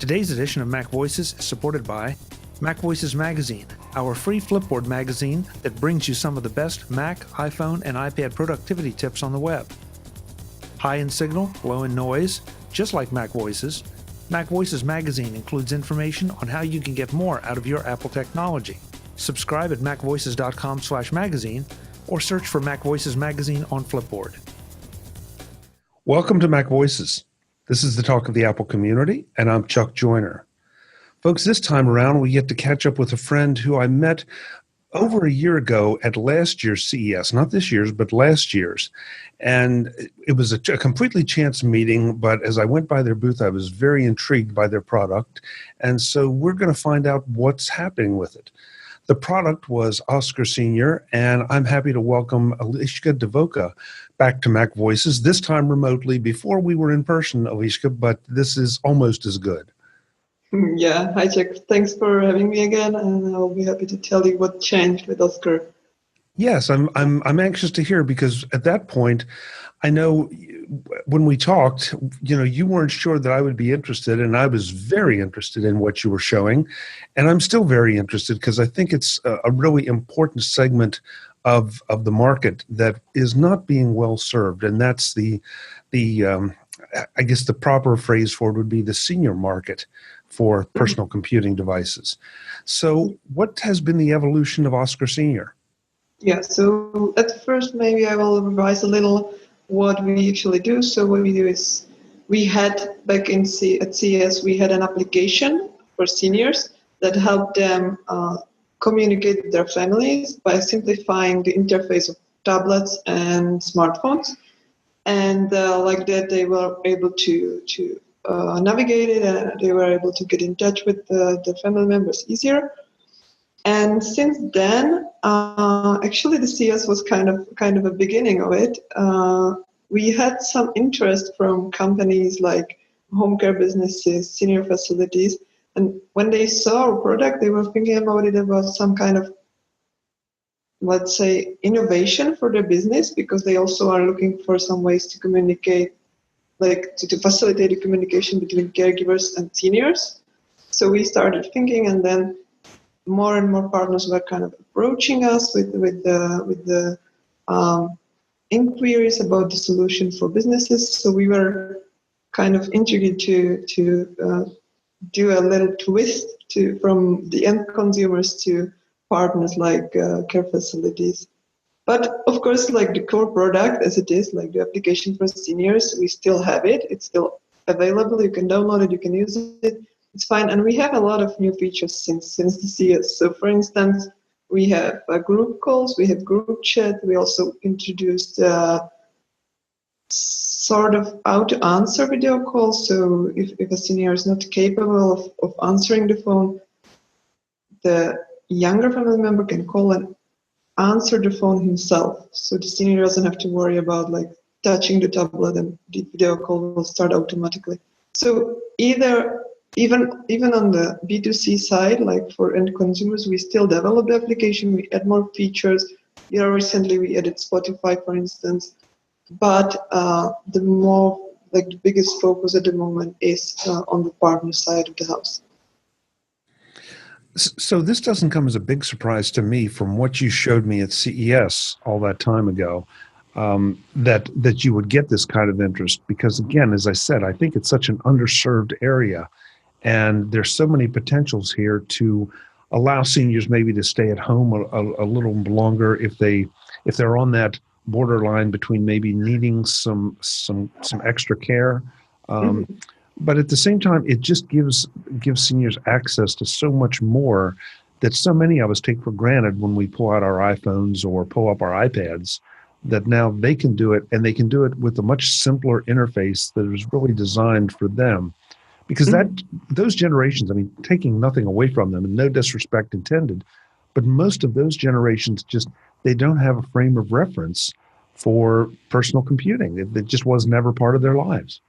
Today's edition of Mac Voices is supported by MacVoices Magazine, our free Flipboard magazine that brings you some of the best Mac, iPhone, and iPad productivity tips on the web. High in signal, low in noise, just like MacVoices, MacVoices Magazine includes information on how you can get more out of your Apple technology. Subscribe at macvoices.com/magazine or search for MacVoices Magazine on Flipboard. Welcome to Mac Voices. This is the talk of the Apple community, and I'm Chuck Joyner. Folks, this time around, we get to catch up with a friend who I met over a year ago at last year's CES, not this year's, but last year's. And it was a completely chance meeting, but as I went by their booth, I was very intrigued by their product. And so we're going to find out what's happening with it. The product was Oscar Senior, and I'm happy to welcome Eliska Divoka back to Mac Voices, this time remotely. Before we were in person, Eliska, but this is almost as good. Yeah, hi Chuck. Thanks for having me again, and I'll be happy to tell you what changed with Oscar. Yes, I'm anxious to hear, because at that point, I know when we talked, you weren't sure that I would be interested, and I was very interested in what you were showing, and I'm still very interested because I think it's a really important segment of the market that is not being well served, and that's the I guess the proper phrase for it would be the senior market for personal computing devices. So what has been the evolution of Oscar Senior? Yeah, so at first maybe I will revise a little what we actually do. So what we do is we had back at CES, we had an application for seniors that helped them communicate with their families by simplifying the interface of tablets and smartphones. And like that, they were able to navigate it, and they were able to get in touch with the family members easier. And since then, actually the CES was kind of a beginning of it. We had some interest from companies like home care businesses, senior facilities, and when they saw our product, they were thinking about it about some kind of, let's say, innovation for their business, because they also are looking for some ways to communicate, like to facilitate the communication between caregivers and seniors. So we started thinking, and then more and more partners were kind of approaching us with the inquiries about the solution for businesses. So we were kind of intrigued to do a little twist from the end consumers to partners like care facilities. But of course, like the core product as it is, like the application for seniors, we still have it. It's still available. You can download it. You can use it. It's fine. And we have a lot of new features since the CES. So for instance, we have group calls. We have group chat. We also introduced sort of how to answer video calls. So if a senior is not capable of answering the phone, the younger family member can call and answer the phone himself. So the senior doesn't have to worry about like touching the tablet, and the video call will start automatically. So even on the B2C side, like for end consumers, we still develop the application. We add more features. Recently we added Spotify, for instance. But the biggest focus at the moment is on the partner side of the house. So this doesn't come as a big surprise to me from what you showed me at CES all that time ago, that you would get this kind of interest, because again, as I said, I think it's such an underserved area, and there's so many potentials here to allow seniors maybe to stay at home a little longer if they're on that borderline between maybe needing some extra care. But at the same time, it just gives seniors access to so much more that so many of us take for granted when we pull out our iPhones or pull up our iPads, that now they can do it, and they can do it with a much simpler interface that is really designed for them. Because those generations, I mean, taking nothing away from them and no disrespect intended, but most of those generations they don't have a frame of reference for personal computing. It just was never part of their lives.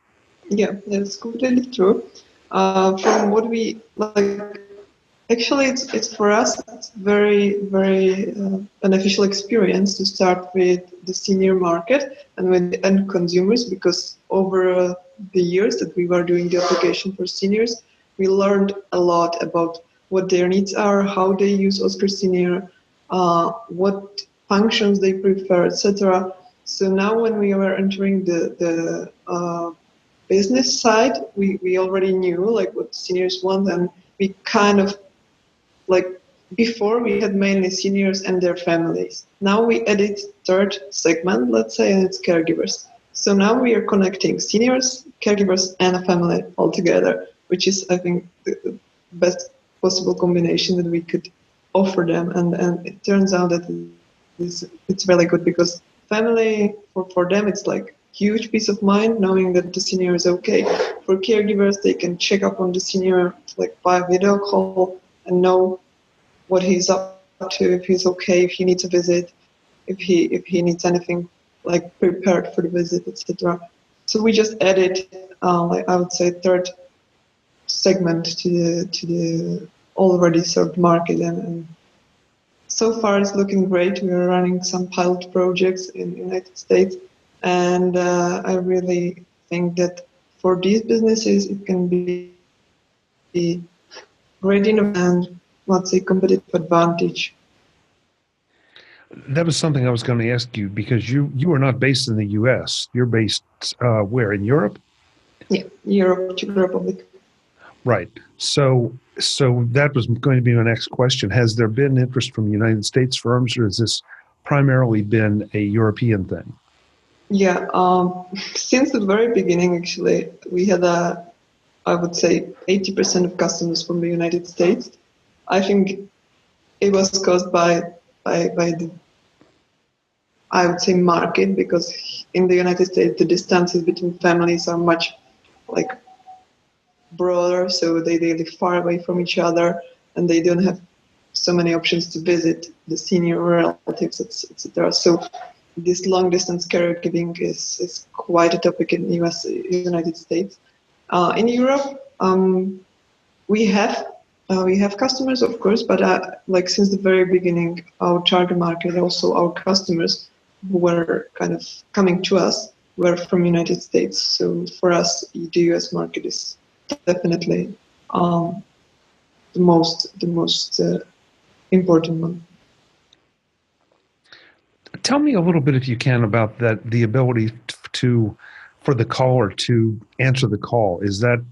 Yeah, that's completely true. From what we like, actually, it's for us, it's very, very beneficial experience to start with the senior market and with the end consumers, because over the years that we were doing the application for seniors, we learned a lot about what their needs are, how they use Oscar Senior, what functions they prefer, etc. So now when we were entering the business side, we already knew like what seniors want, and we kind of like before we had mainly seniors and their families. Now we added third segment, let's say, and it's caregivers. So now we are connecting seniors, caregivers, and a family all together, which is, I think, the best possible combination that we could offer them. And it turns out that it's really good because family, for them, it's like huge peace of mind knowing that the senior is okay. For caregivers, they can check up on the senior like by video call and know what he's up to, if he's okay, if he needs a visit, if he needs anything like prepared for the visit, etc. So we just added, like I would say, third segment to the already served market, and so far it's looking great. We are running some pilot projects in the United States, and I really think that for these businesses it can be great and let's say competitive advantage. That was something I was going to ask you because you are not based in the U.S. You're based where, in Europe? Yeah, Europe, Czech Republic. Right. So that was going to be my next question. Has there been interest from United States firms, or has this primarily been a European thing? Yeah, since the very beginning, actually, we had I would say 80% of customers from the United States. I think it was caused by the, I would say, market, because in the United States the distances between families are much like broader, so they live far away from each other and they don't have so many options to visit the senior relatives, etc. So this long distance caregiving is quite a topic in the United States. In Europe, we have customers, of course, but like since the very beginning, our target market, also our customers who were kind of coming to us, were from United States. So for us, the US market is definitely the most important one. Tell me a little bit, if you can, about that, the ability for the caller to answer the call. Is that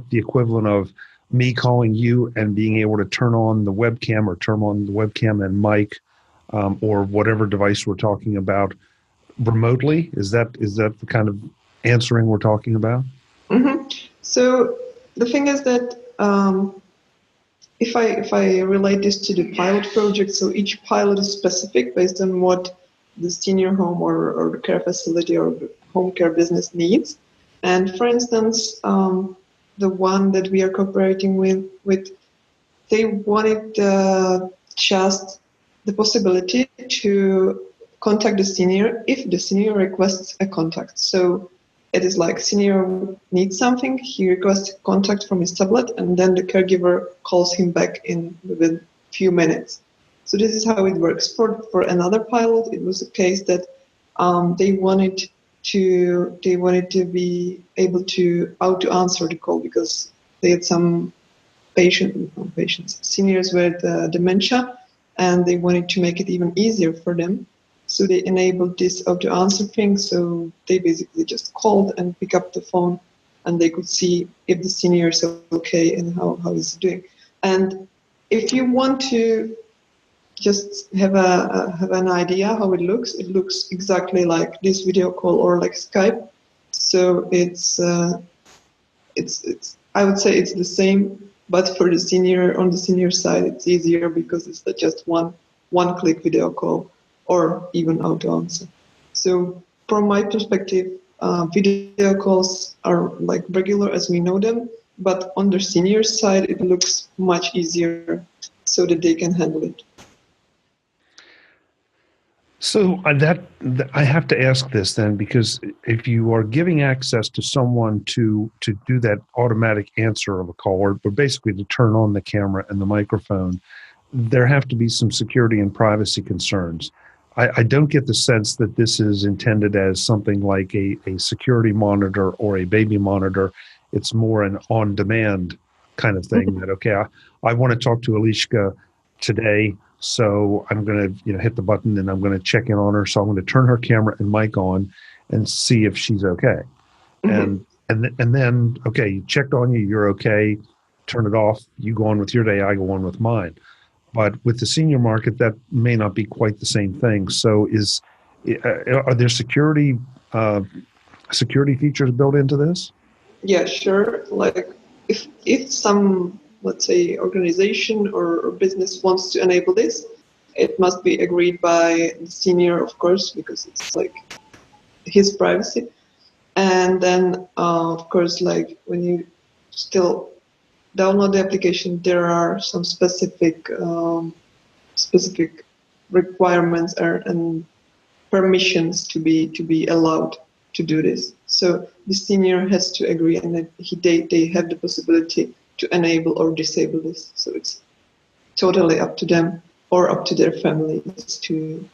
the equivalent of me calling you and being able to turn on the webcam, or turn on the webcam and mic, or whatever device we're talking about remotely? Is that the kind of answering we're talking about? Mm-hmm. So the thing is that if I relate this to the pilot project, so each pilot is specific based on what the senior home or the care facility or the home care business needs. And for instance, the one that we are cooperating with, they wanted just the possibility to contact the senior if the senior requests a contact. So it is like senior needs something, he requests contact from his tablet, and then the caregiver calls him back within a few minutes. So this is how it works. For another pilot, it was a case that they wanted to be able to auto answer the call because they had some seniors with dementia, and they wanted to make it even easier for them. So they enabled this auto answer thing. So they basically just called and pick up the phone, and they could see if the senior is okay and how he's doing. And if you want to just have an idea how it looks exactly like this video call or like Skype. So it's I would say it's the same, but for the senior, on the senior side, it's easier because it's just one click video call or even auto answer. So from my perspective, video calls are like regular as we know them, but on the senior side, it looks much easier so that they can handle it. So that I have to ask this then, because if you are giving access to someone to do that automatic answer of a call, or basically to turn on the camera and the microphone, there have to be some security and privacy concerns. I don't get the sense that this is intended as something like a security monitor or a baby monitor. It's more an on-demand kind of thing that, okay, I want to talk to Eliska today, so I'm going to hit the button and I'm going to check in on her. So I'm going to turn her camera and mic on and see if she's okay. And then, okay, you checked on you, you're okay, turn it off, you go on with your day, I go on with mine. But with the senior market, that may not be quite the same thing. So are there security features built into this? Yeah, sure. Like if some, let's say, organization or business wants to enable this, it must be agreed by the senior, of course, because it's like his privacy. And then, of course, like when you still download the application, there are some specific requirements and permissions to be allowed to do this. So the senior has to agree, and then they have the possibility to enable or disable this. So it's totally up to them or up to their families to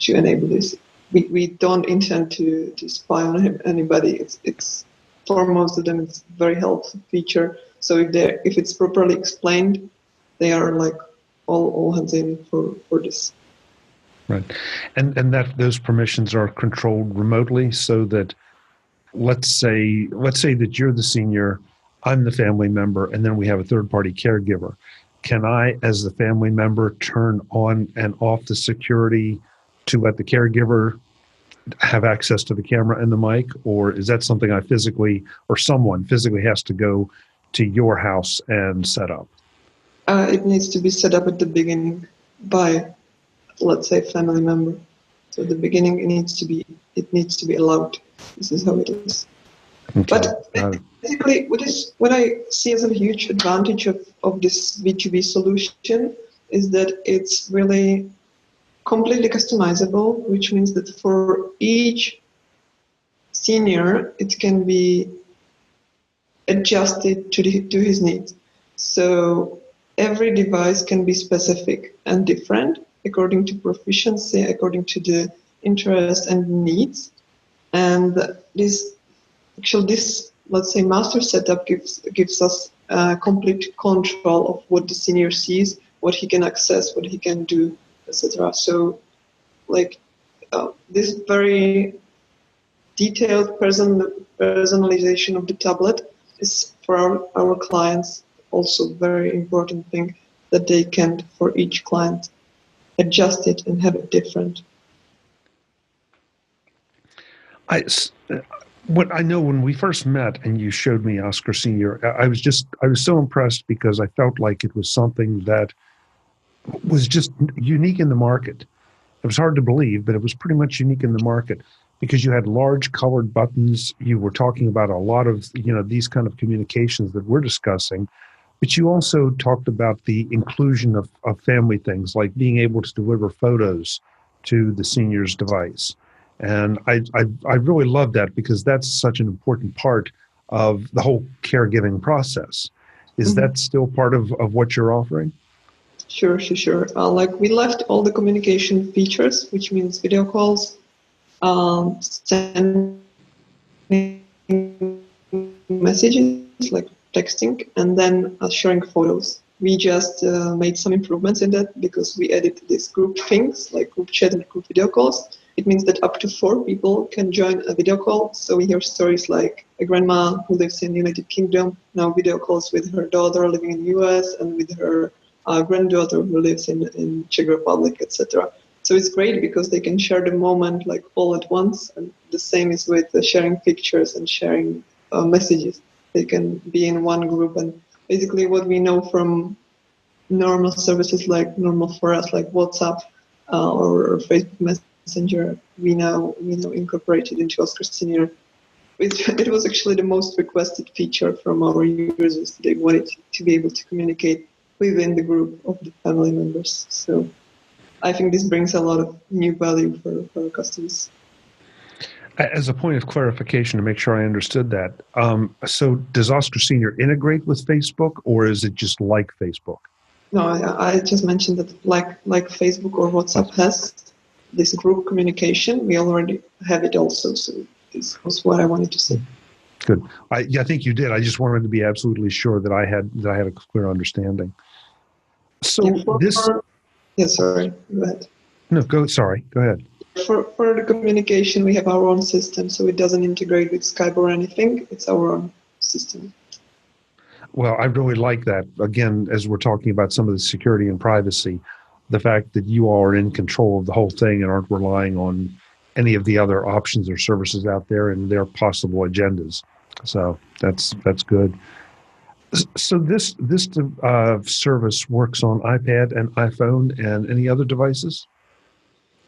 enable this. We don't intend to spy on anybody. It's for most of them, it's a very helpful feature. So if it's properly explained, they are like all hands in for this. Right, and that those permissions are controlled remotely, so that let's say that you're the senior, I'm the family member, and then we have a third-party caregiver. Can I, as the family member, turn on and off the security to let the caregiver have access to the camera and the mic, or is that something someone physically has to go to your house and set up? It needs to be set up at the beginning by, let's say, family member. So at the beginning, it needs to be allowed. This is how it is. Okay. But basically, what I see as a huge advantage of this B2B solution is that it's really completely customizable, which means that for each senior, it can be adjusted to his needs. So every device can be specific and different according to proficiency, according to the interest and needs. And this, let's say, master setup gives us complete control of what the senior sees, what he can access, what he can do, etc. So, this very detailed personalization of the tablet is for our clients also very important thing, that they can, for each client, adjust it and have it different. What I know, when we first met and you showed me Oscar Senior, I was so impressed because I felt like it was something that was just unique in the market. It was hard to believe, but it was pretty much unique in the market because you had large colored buttons. You were talking about a lot of, these kind of communications that we're discussing, but you also talked about the inclusion of family things, like being able to deliver photos to the senior's device. And I really love that, because that's such an important part of the whole caregiving process. Is that still part of what you're offering? Sure. We left all the communication features, which means video calls, sending messages like texting, and then sharing photos. We just made some improvements in that because we added these group things like group chat and group video calls. It means that up to 4 people can join a video call. So we hear stories like a grandma who lives in the United Kingdom now video calls with her daughter living in the US and with her granddaughter who lives in Czech Republic, etc. So it's great because they can share the moment like all at once. And the same is with sharing pictures and sharing messages. They can be in one group, and basically what we know from normal services, like normal for us, like WhatsApp or Facebook Messenger, we now incorporated into Oscar Senior. It was actually the most requested feature from our users. They wanted to be able to communicate within the group of the family members. So I think this brings a lot of new value for our customers. As a point of clarification, to make sure I understood that, so does Oscar Senior integrate with Facebook, or is it just like Facebook? No, I just mentioned that like Facebook or WhatsApp has this group communication, we already have it also. So this was what I wanted to say. Good. I think you did. I just wanted to be absolutely sure that I had a clear understanding. So Yeah, sorry, go ahead. No, sorry, go ahead. For the communication, we have our own system, so it doesn't integrate with Skype or anything. It's our own system. Well, I really like that. Again, as we're talking about some of the security and privacy, the fact that you all are in control of the whole thing and aren't relying on any of the other options or services out there and their possible agendas. So that's good. So this service works on iPad and iPhone and any other devices?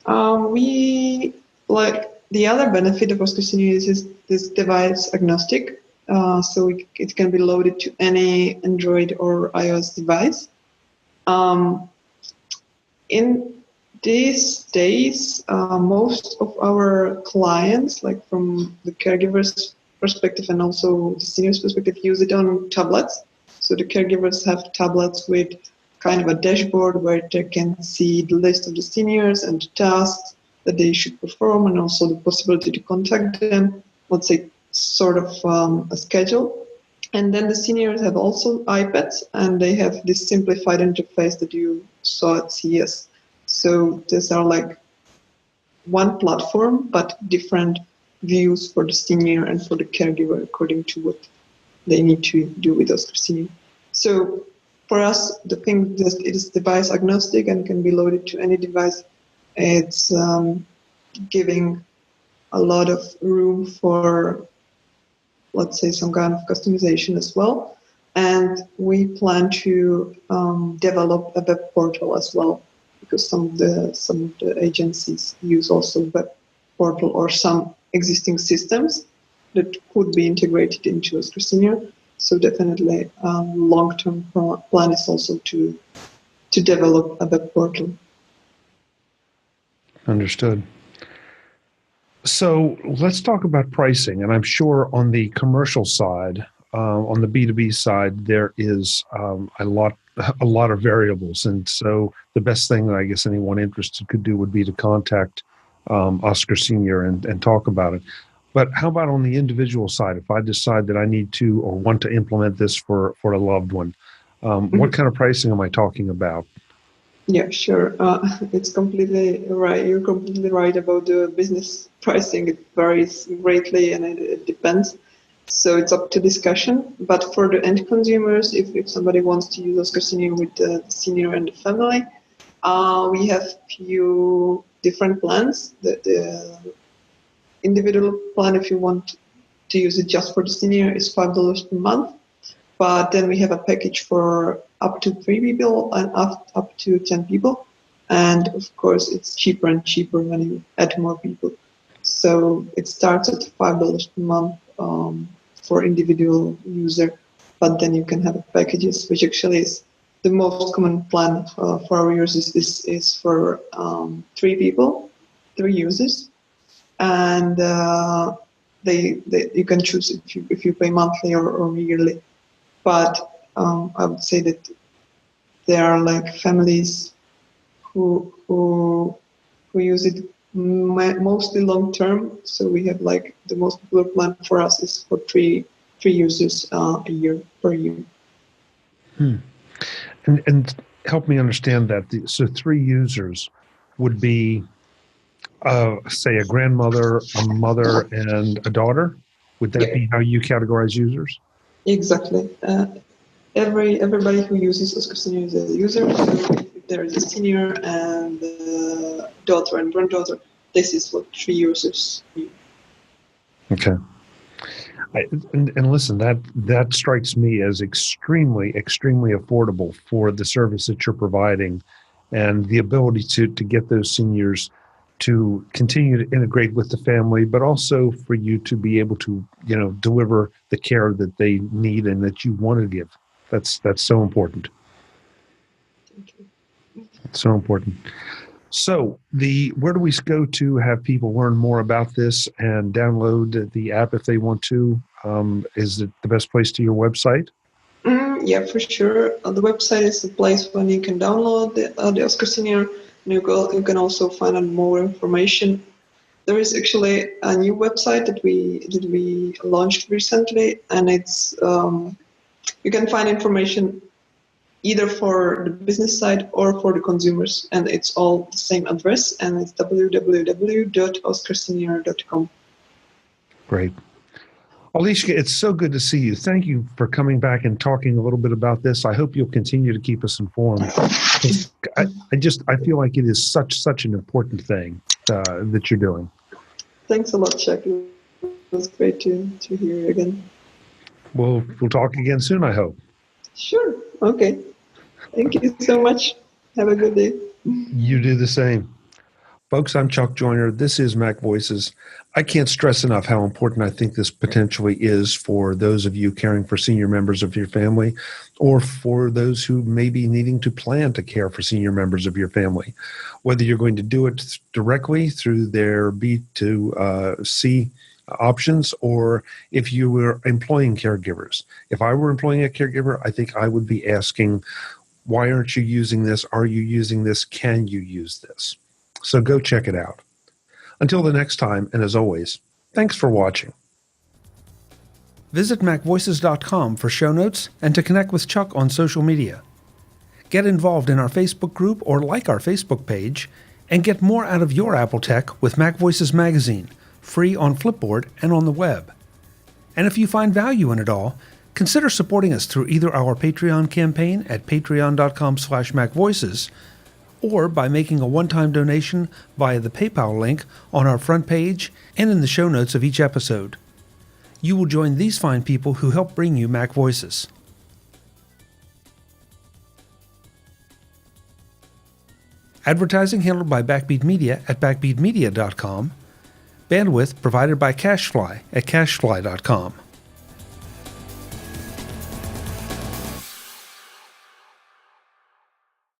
We like the other benefit of Oscar Senior is this device agnostic, so it can be loaded to any Android or iOS device. In these days, most of our clients, like from the caregiver's perspective and also the senior's perspective, use it on tablets. So the caregivers have tablets with kind of a dashboard where they can see the list of the seniors and the tasks that they should perform, and also the possibility to contact them, let's say sort of a schedule. And then the seniors have also iPads, and they have this simplified interface that you saw at CES. So these are like one platform, but different views for the senior and for the caregiver according to what they need to do with Oscar Senior. So for us, the thing that it is device agnostic and can be loaded to any device, it's giving a lot of room for, let's say, some kind of customization as well. And we plan to develop a web portal as well, because some of the agencies use also web portal or some existing systems that could be integrated into Oscar Senior. So definitely, long-term plan is also to develop a web portal. Understood. So let's talk about pricing. And I'm sure on the commercial side, on the B2B side, there is a lot of variables. And so the best thing that I guess anyone interested could do would be to contact Oscar Senior and talk about it. But how about on the individual side? If I decide that I need to or want to implement this for a loved one, what kind of pricing am I talking about? Yeah, sure. It's completely right. You're completely right about the business pricing. It varies greatly and it depends. So it's up to discussion. But for the end consumers, if somebody wants to use Oscar Senior with the senior and the family, we have few different plans. The individual plan, if you want to use it just for the senior, is $5 per month. But then we have a package for up to 3 people and up to 10 people. And of course, it's cheaper and cheaper when you add more people. So it starts at $5 per month for individual user. But then you can have packages, which actually is the most common plan for our users is for 3 people, 3 users. And you can choose if you pay monthly or yearly. But I would say that there are like families who use it mostly long term. So we have like the most popular plan for us is for three users a year per year. And help me understand that. So 3 users would be, say, a grandmother, a mother, and a daughter. Would that be how you categorize users? Exactly. Everybody who uses Oscar Senior is a user. So if there is a senior and a daughter and granddaughter, this is what 3 users do. Okay. And listen, that strikes me as extremely, extremely affordable for the service that you're providing, and the ability to get those seniors to continue to integrate with the family, but also for you to be able to, deliver the care that they need and that you want to give. That's so important. Thank you. It's so important. So where do we go to have people learn more about this and download the app if they want to? Is it the best place to your website? Yeah, for sure. The website is the place when you can download the Oscar Senior. You can also find out more information. there is actually a new website that we launched recently, and it's you can find information either for the business side or for the consumers, and it's all the same address, and it's www.oscarsenior.com. Great. Eliska, it's so good to see you. Thank you for coming back and talking a little bit about this. I hope you'll continue to keep us informed. I feel like it is such an important thing that you're doing. Thanks a lot, Chuck. It was great to hear you again. We'll talk again soon, I hope. Sure. Okay. Thank you so much. Have a good day. You do the same. Folks, I'm Chuck Joyner. This is MacVoices. I can't stress enough how important I think this potentially is for those of you caring for senior members of your family, or for those who may be needing to plan to care for senior members of your family. Whether you're going to do it directly through their B2C options, or if you were employing caregivers. If I were employing a caregiver, I think I would be asking, why aren't you using this? Are you using this? Can you use this? So go check it out. Until the next time, and as always, thanks for watching. Visit MacVoices.com for show notes and to connect with Chuck on social media. Get involved in our Facebook group or like our Facebook page, and get more out of your Apple tech with MacVoices Magazine, free on Flipboard and on the web. And if you find value in it all, consider supporting us through either our Patreon campaign at patreon.com/MacVoices, or by making a one-time donation via the PayPal link on our front page and in the show notes of each episode. You will join these fine people who help bring you MacVoices. Advertising handled by Backbeat Media at backbeatmedia.com. Bandwidth provided by CashFly at cashfly.com.